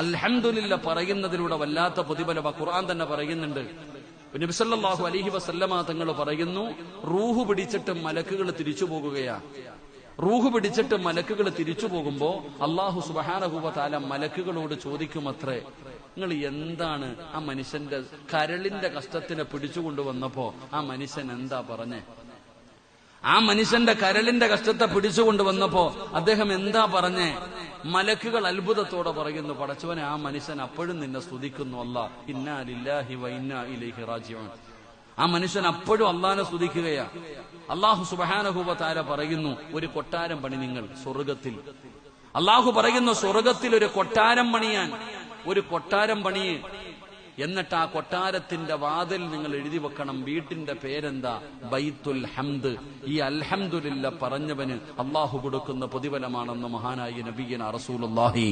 അൽഹംദുലില്ലാ പറയുന്നതിലൂടെ വല്ലാത്ത പ്രതിഫലം ഖുർആൻ തന്നെ പറയുന്നുണ്ട്. നബി സല്ലല്ലാഹു അലൈഹി വസല്ലമ തങ്ങൾ പറയുന്നു, റൂഹ് പിടിച്ചിട്ട് മലക്കുകൾ തിരിച്ചു പോകുകയാ. റൂഹ് പിടിച്ചിട്ട് മലക്കുകൾ തിരിച്ചു പോകുമ്പോ അല്ലാഹു സുബ്ഹാനഹു വ തആല മലക്കുകളോട് ചോദിക്കുമത്രേ, നിങ്ങൾ എന്താണ് ആ മനുഷ്യന്റെ കരളിന്റെ കഷ്ടത്തിനെ പിടിച്ചുകൊണ്ടുവന്നപ്പോ ആ മനുഷ്യൻ എന്താ പറഞ്ഞേ? ആ മനുഷ്യന്റെ കരളിന്റെ കഷ്ടത്തെ പിടിച്ചുകൊണ്ടുവന്നപ്പോ അദ്ദേഹം എന്താ പറഞ്ഞേ? മലക്കുകൾ അത്ഭുതത്തോടെ പറയുന്നു, പടച്ചവനെ, ആ മനുഷ്യൻ അപ്പോഴും നിന്നെ സ്തുതിക്കുന്നു. അല്ലാ, ഇന്നാ ലില്ലാഹി വ ഇന്നാ ഇലൈഹി റാജിഊൻ. ആ മനുഷ്യൻ അപ്പോഴും അള്ളാനെ സ്തുതിക്കുകയാ. അല്ലാഹു സുബ്ഹാനഹു വ തആല പറയുന്നു, ഒരു കൊട്ടാരം പണി നിങ്ങൾ സ്വർഗത്തിൽ. അല്ലാഹു പറയുന്നു, സ്വർഗത്തിൽ ഒരു കൊട്ടാരം പണിയാൻ, ഒരു കൊട്ടാരം പണിയേ. എന്നിട്ട് ആ കൊട്ടാരത്തിന്റെ വാതിൽ നിങ്ങൾ എഴുതി വെക്കണം, വീട്ടിന്റെ പേരെന്താ? ബൈത്തുൽ ഹംദ്. ഈ അൽഹംദുലില്ലാ പറഞ്ഞവന് അല്ലാഹു കൊടുക്കുന്ന പ്രതിഫലമാണെന്ന് മഹാനായ നബിയന റസൂലുള്ളാഹി